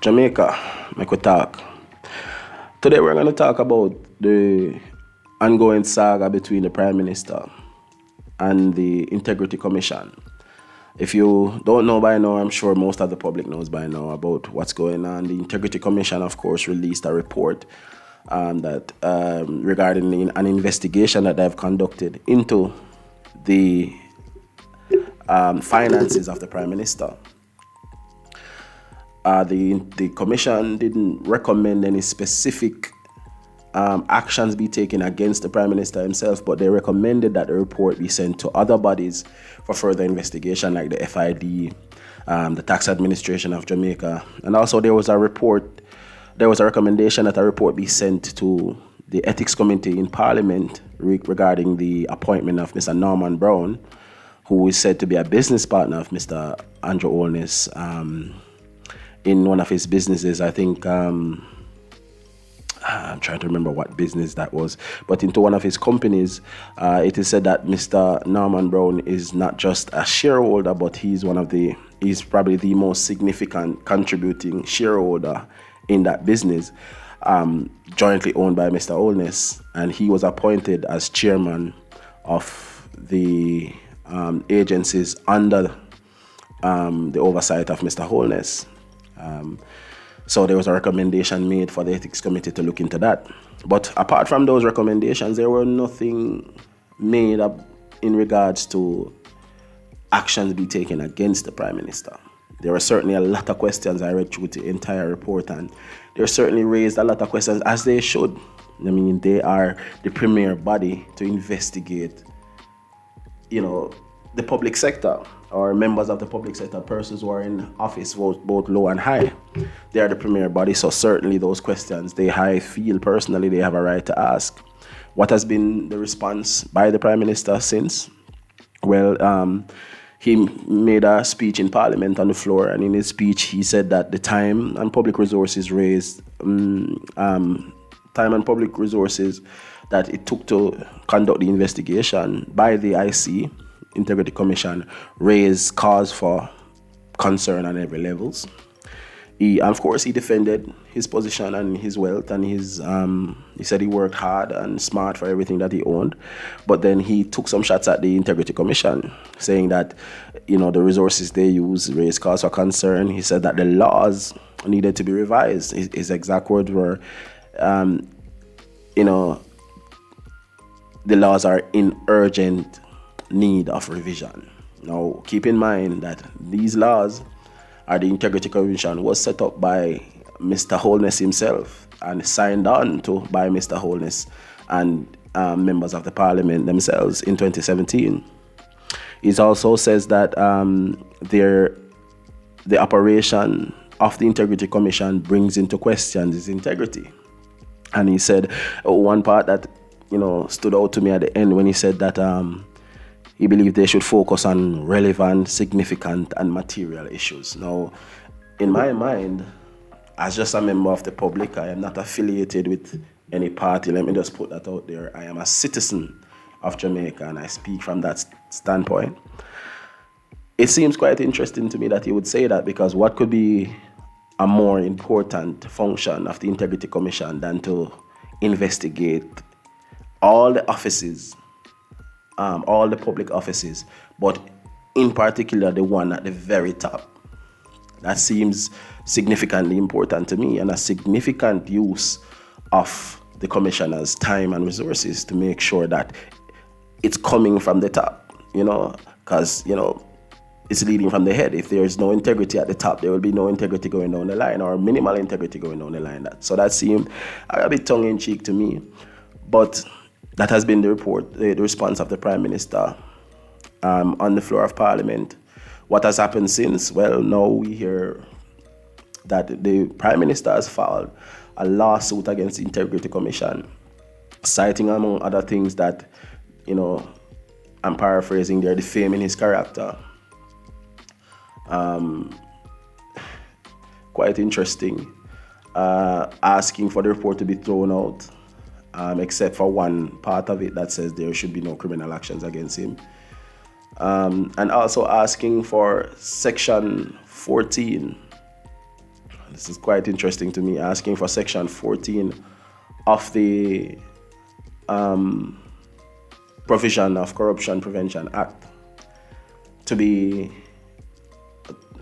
Jamaica, make we talk. Today we're going to talk about the ongoing saga between the Prime Minister and the Integrity Commission. If you don't know by now, I'm sure most of the public knows by now about what's going on. The Integrity Commission, of course, released a report that regarding an investigation that they've conducted into the finances of the Prime Minister. The commission didn't recommend any specific actions be taken against the Prime Minister himself, but they recommended that the report be sent to other bodies for further investigation, like the FID, the Tax Administration of Jamaica, and also there was a recommendation that a report be sent to the Ethics Committee in Parliament regarding the appointment of Mr. Norman Brown, who is said to be a business partner of Mr. Andrew Holness in one of his businesses. I think I'm trying to remember what business that was, but into one of his companies. It is said that Mr. Norman Brown is not just a shareholder, but he's probably the most significant contributing shareholder in that business, jointly owned by Mr. Holness, and he was appointed as chairman of the agencies under the oversight of Mr. Holness. So there was a recommendation made for the Ethics Committee to look into that. But apart from those recommendations, there were nothing made up in regards to actions be taken against the Prime Minister. There were certainly a lot of questions. I read through the entire report, and they certainly raised a lot of questions, as they should. I mean, they are the premier body to investigate, the public sector, or members of the public sector, persons who are in office, both low and high. They are the premier body, so certainly those questions, I feel personally, they have a right to ask. What has been the response by the Prime Minister since? Well, he made a speech in Parliament on the floor, and in his speech he said that the time and public resources that it took to conduct the investigation by the IC, Integrity Commission, raised cause for concern on every levels. Of course, he defended his position and his wealth, and he said he worked hard and smart for everything that he owned. But then he took some shots at the Integrity Commission, saying that, the resources they use raise cause for concern. He said that the laws needed to be revised. His exact words were, the laws are in urgent need of revision. Now, keep in mind that these laws, the Integrity Commission, was set up by Mr. Holness himself and signed on to by Mr. Holness and members of the Parliament themselves in 2017. It also says that the operation of the Integrity Commission brings into question his integrity. And he said one part that stood out to me at the end when he said that he believed they should focus on relevant, significant, and material issues. Now, in my mind, as just a member of the public, I am not affiliated with any party. Let me just put that out there. I am a citizen of Jamaica, and I speak from that standpoint. It seems quite interesting to me that he would say that, because what could be a more important function of the Integrity Commission than to investigate all the offices, all the public offices, but in particular the one at the very top? That seems significantly important to me, and a significant use of the commissioner's time and resources to make sure that it's coming from the top, because, it's leading from the head. If there is no integrity at the top, there will be no integrity going down the line, or minimal integrity going down the line. So that seemed a bit tongue-in-cheek to me, but that has been the response of the Prime Minister on the floor of Parliament. What has happened since? Well, now we hear that the Prime Minister has filed a lawsuit against the Integrity Commission, citing, among other things, that, I'm paraphrasing, they're defaming his character. Quite interesting. Asking for the report to be thrown out, except for one part of it that says there should be no criminal actions against him. And also asking for Section 14, This is quite interesting to me, asking for Section 14 of the Provision of Corruption Prevention Act to be,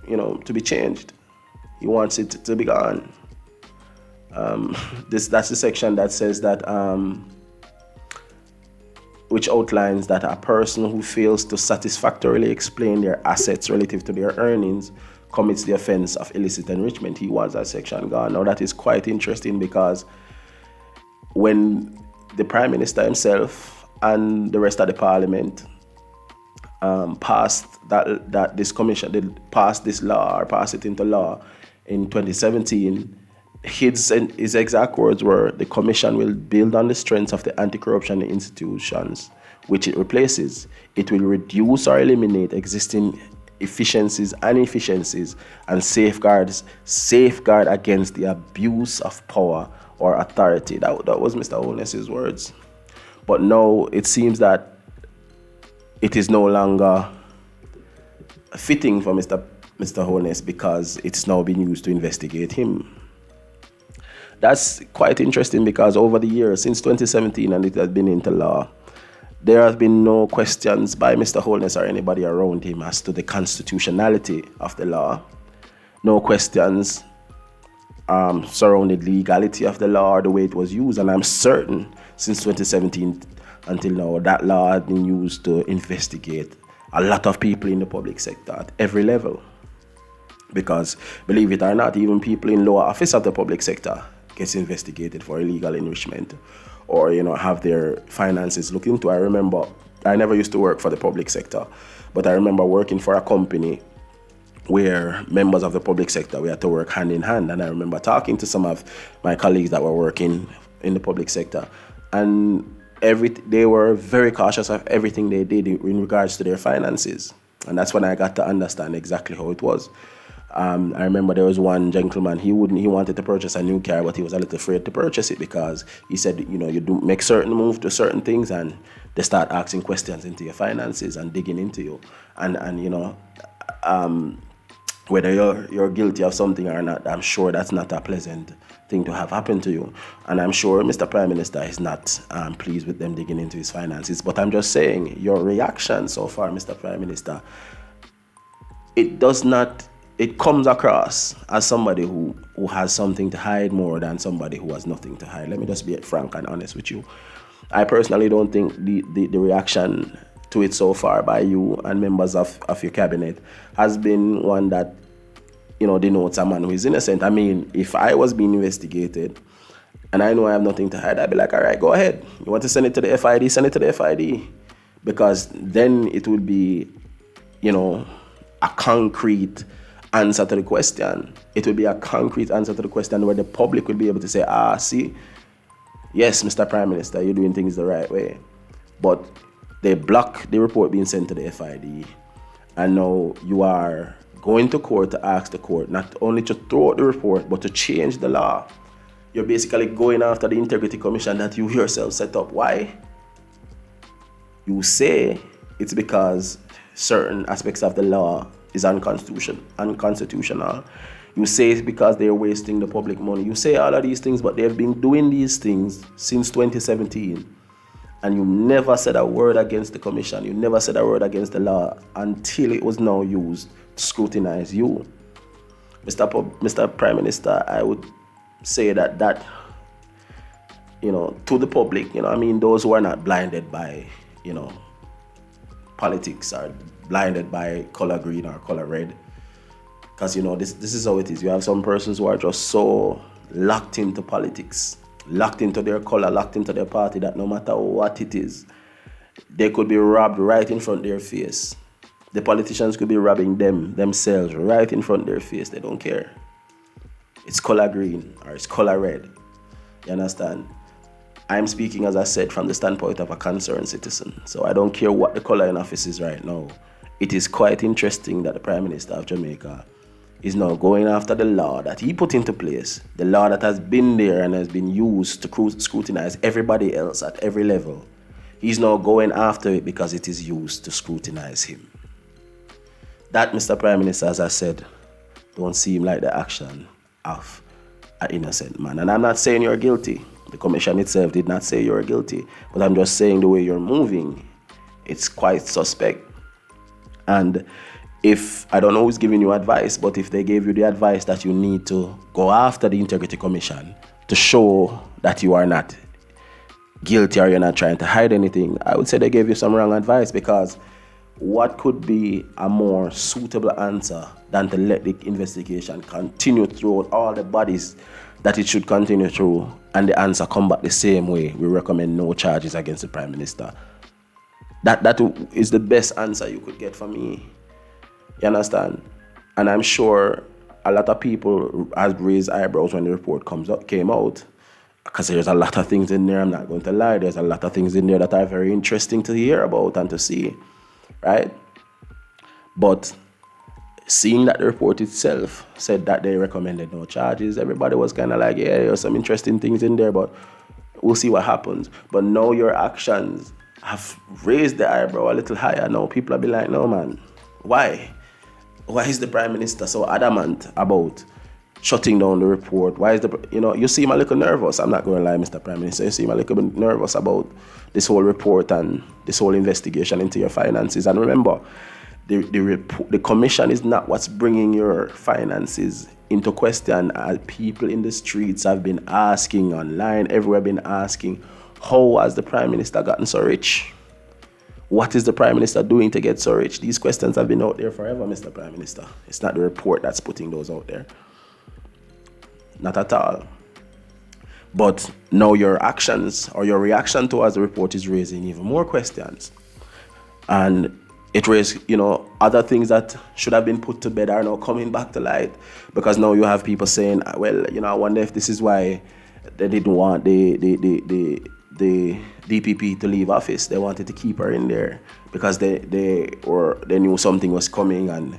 to be changed. He wants it to be gone. That's the section that says that, which outlines that a person who fails to satisfactorily explain their assets relative to their earnings commits the offense of illicit enrichment. He wants that section gone. Now that is quite interesting, because when the Prime Minister himself and the rest of the Parliament passed this commission, they passed this law, or passed it into law in 2017, his exact words were, the commission will build on the strengths of the anti-corruption institutions which it replaces. It will reduce or eliminate existing efficiencies and inefficiencies, and safeguard against the abuse of power or authority. That was Mr. Holness's words. But now it seems that it is no longer fitting for Mr. Holness, because it's now been used to investigate him. That's quite interesting, because over the years, since 2017, and it has been into law, there have been no questions by Mr. Holness or anybody around him as to the constitutionality of the law. No questions surrounding the legality of the law or the way it was used. And I'm certain since 2017 until now, that law has been used to investigate a lot of people in the public sector at every level. Because, believe it or not, even people in lower office of the public sector gets investigated for illegal enrichment, or have their finances looked into. I remember, I never used to work for the public sector, but I remember working for a company where members of the public sector, we had to work hand in hand. And I remember talking to some of my colleagues that were working in the public sector, and they were very cautious of everything they did in regards to their finances. And that's when I got to understand exactly how it was. I remember there was one gentleman, he wanted to purchase a new car, but he was a little afraid to purchase it, because he said, you do make certain moves to certain things, and they start asking questions into your finances and digging into you. And whether you're guilty of something or not, I'm sure that's not a pleasant thing to have happen to you. And I'm sure Mr. Prime Minister is not pleased with them digging into his finances. But I'm just saying, your reaction so far, Mr. Prime Minister, it comes across as somebody who has something to hide more than somebody who has nothing to hide. Let me just be frank and honest with you. I personally don't think the reaction to it so far by you and members of your cabinet has been one that, denotes a man who is innocent. I mean, if I was being investigated and I know I have nothing to hide, I'd be like, all right, go ahead. You want to send it to the FID, send it to the FID. Because then it would be, a concrete answer to the question. It will be a concrete answer to the question where the public will be able to say, see, yes, Mr. Prime Minister, you're doing things the right way. But they block the report being sent to the FID. And now you are going to court to ask the court not only to throw out the report, but to change the law. You're basically going after the Integrity Commission that you yourself set up. Why? You say it's because certain aspects of the law is unconstitutional. You say it's because they're wasting the public money. You say all of these things, but they've been doing these things since 2017. And you never said a word against the commission. You never said a word against the law until it was now used to scrutinize you. Mr. Prime Minister, I would say that to the public, those who are not blinded by, politics, or blinded by color green or color red. Because, this is how it is. You have some persons who are just so locked into politics, locked into their color, locked into their party, that no matter what it is, they could be robbed right in front of their face. The politicians could be robbing themselves right in front of their face. They don't care. It's color green or it's color red. You understand? I'm speaking, as I said, from the standpoint of a concerned citizen. So I don't care what the color in office is right now. It is quite interesting that the Prime Minister of Jamaica is now going after the law that he put into place, the law that has been there and has been used to scrutinize everybody else at every level. He's now going after it because it is used to scrutinize him. That, Mr. Prime Minister, as I said, don't seem like the action of an innocent man. And I'm not saying you're guilty. The commission itself did not say you're guilty, but I'm just saying the way you're moving, it's quite suspect. And if, I don't know who's giving you advice, but if they gave you the advice that you need to go after the Integrity Commission to show that you are not guilty or you're not trying to hide anything, I would say they gave you some wrong advice, because what could be a more suitable answer than to let the investigation continue throughout all the bodies that it should continue through, and the answer come back the same way? We recommend no charges against the Prime Minister. That is the best answer you could get from me. You understand? And I'm sure a lot of people have raised eyebrows when the report came out, because there's a lot of things in there, I'm not going to lie, there's a lot of things in there that are very interesting to hear about and to see, right? But seeing that the report itself said that they recommended no charges, everybody was kind of like, yeah, there's some interesting things in there, but we'll see what happens. But now your actions have raised the eyebrow a little higher. Now people are be like, no man, why? Why is the Prime Minister so adamant about shutting down the report? Why is you seem a little nervous. I'm not going to lie, Mr. Prime Minister. You seem a little bit nervous about this whole report and this whole investigation into your finances. And remember, the commission is not what's bringing your finances into question. People in the streets have been asking, online, everywhere been asking, how has the Prime Minister gotten so rich? What is the Prime Minister doing to get so rich? These questions have been out there forever, Mr. Prime Minister. It's not the report that's putting those out there. Not at all. But now your actions or your reaction towards the report is raising even more questions. And it raised, other things that should have been put to bed are now coming back to light. Because now you have people saying, well, I wonder if this is why they didn't want the DPP to leave office. They wanted to keep her in there because they knew something was coming, and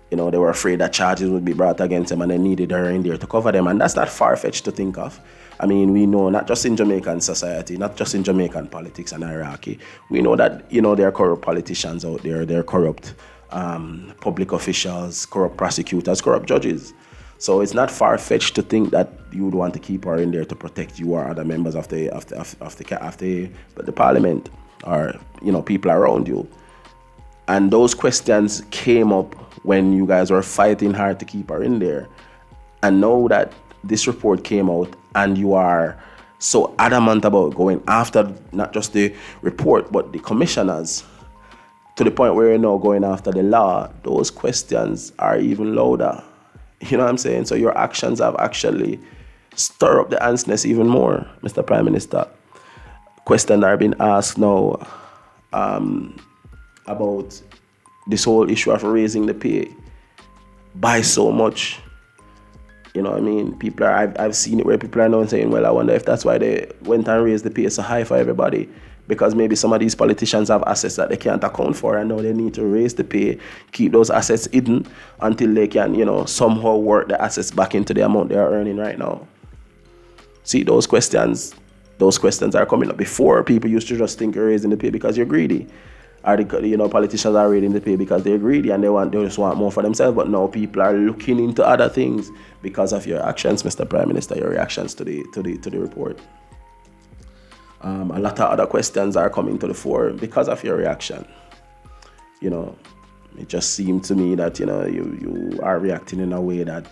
they were afraid that charges would be brought against them, and they needed her in there to cover them. And that's not far-fetched to think of. I mean, we know, not just in Jamaican society, not just in Jamaican politics and hierarchy, we know that, there are corrupt politicians out there, there are corrupt public officials, corrupt prosecutors, corrupt judges. So it's not far-fetched to think that you would want to keep her in there to protect you or other members of the parliament, or people around you. And those questions came up when you guys were fighting hard to keep her in there. And now that this report came out and you are so adamant about going after not just the report but the commissioners, to the point where you're now going after the law, those questions are even louder. You know what I'm saying? So your actions have actually stirred up the antness even more, Mr. Prime Minister. Questions are being asked now about this whole issue of raising the pay by so much. You know what I mean? I've seen it where people are now saying, well, I wonder if that's why they went and raised the pay so high for everybody. Because maybe some of these politicians have assets that they can't account for, and now they need to raise the pay, keep those assets hidden until they can, somehow work the assets back into the amount they are earning right now. See, those questions are coming up. Before, people used to just think you're raising the pay because you're greedy. Or politicians are raising the pay because they're greedy and they just want more for themselves. But now people are looking into other things because of your actions, Mr. Prime Minister, your reactions to the report. A lot of other questions are coming to the fore because of your reaction. It just seemed to me that, you are reacting in a way that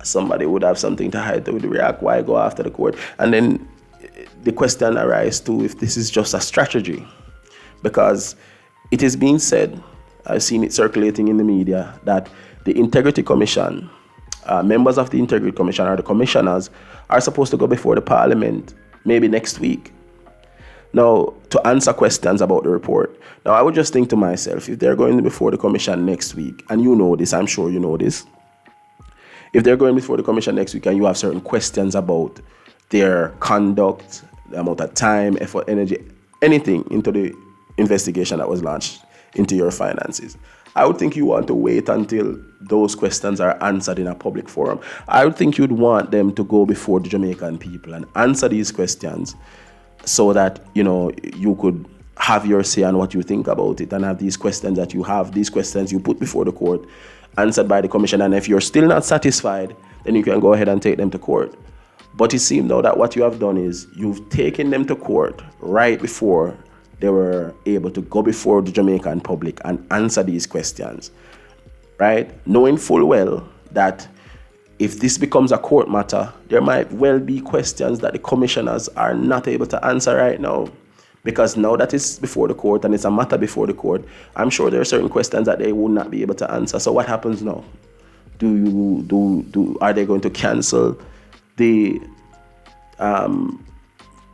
somebody would have something to hide. They would react, why go after the court? And then the question arises too, if this is just a strategy. Because it is being said, I've seen it circulating in the media, that the Integrity Commission, members of the Integrity Commission or the commissioners are supposed to go before the Parliament maybe next week. Now, to answer questions about the report. Now, I would just think to myself, if they're going before the Commission next week, and you know this, I'm sure you know this, if they're going before the Commission next week and you have certain questions about their conduct, the amount of time, effort, energy, anything into the investigation that was launched into your finances, I would think you want to wait until those questions are answered in a public forum. I would think you'd want them to go before the Jamaican people and answer these questions so that, you could have your say on what you think about it, and have these questions that you have, these questions you put before the court, answered by the commission. And if you're still not satisfied, then you can go ahead and take them to court. But it seems now that what you have done is you've taken them to court right before they were able to go before the Jamaican public and answer these questions, right? Knowing full well that if this becomes a court matter, there might well be questions that the commissioners are not able to answer right now. Because now that it's before the court and it's a matter before the court, I'm sure there are certain questions that they will not be able to answer. So what happens now? Are they going to cancel the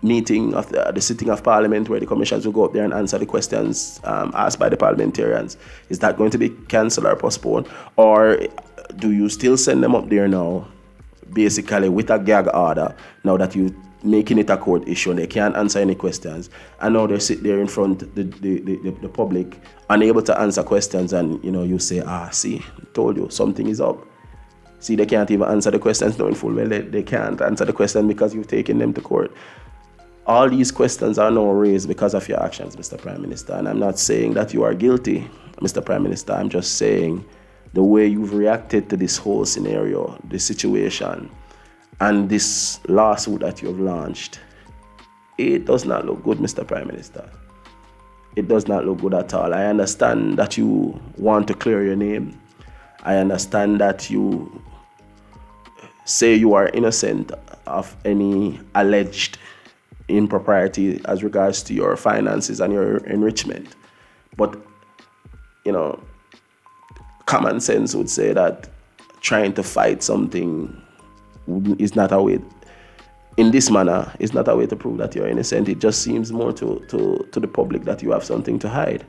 meeting of the sitting of Parliament where the commissioners will go up there and answer the questions asked by the parliamentarians? Is that going to be cancelled or postponed? Or do you still send them up there now, basically with a gag order, now that you making it a court issue and they can't answer any questions, and now they sit there in front of the public unable to answer questions, and you say, see, told you something is up. See, they can't even answer the questions, knowing full well they can't answer the question because you've taken them to court. All these questions are now raised because of your actions, Mr. Prime Minister. And I'm not saying that you are guilty, Mr. Prime Minister. I'm just saying the way you've reacted to this whole scenario, this situation, and this lawsuit that you've launched, it does not look good, Mr. Prime Minister. It does not look good at all. I understand that you want to clear your name. I understand that you say you are innocent of any alleged impropriety as regards to your finances and your enrichment. But, common sense would say that trying to fight something is not a way, in this manner, is not a way to prove that you're innocent. It just seems more to the public that you have something to hide.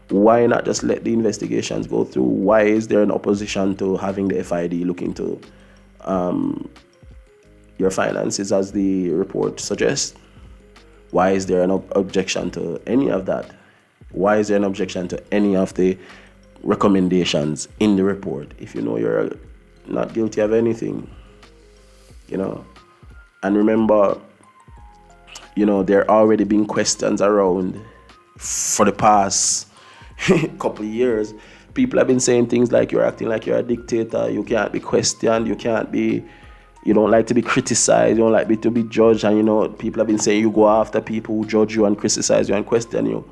Why not just let the investigations go through? Why is there an opposition to having the FID look into your finances as the report suggests? Why is there an objection to any of that? Why is there an objection to any of the recommendations in the report if you know you're not guilty of anything? And remember, there already been questions around for the past couple of years. People have been saying things like you're acting like you're a dictator, you can't be questioned, you don't like to be criticized, you don't like to be judged, and people have been saying you go after people who judge you and criticize you and question you.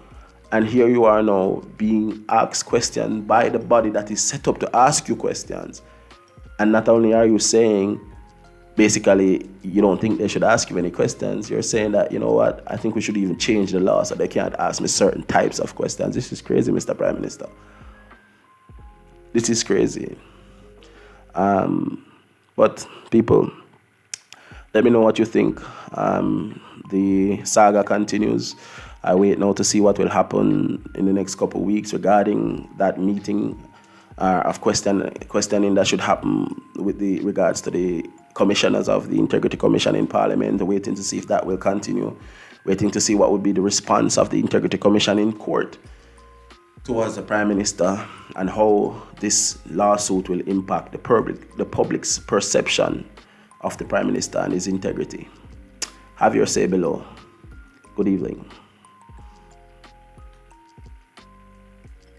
And here you are now being asked questions by the body that is set up to ask you questions. And not only are you saying, basically, you don't think they should ask you any questions, you're saying that, I think we should even change the law so they can't ask me certain types of questions. This is crazy, Mr. Prime Minister. This is crazy. But people, let me know what you think. The saga continues. I wait now to see what will happen in the next couple of weeks regarding that meeting of questioning that should happen with regards to the commissioners of the Integrity Commission in Parliament, waiting to see if that will continue, waiting to see what would be the response of the Integrity Commission in court towards the Prime Minister and how this lawsuit will impact the public's perception of the Prime Minister and his integrity. Have your say below. Good evening.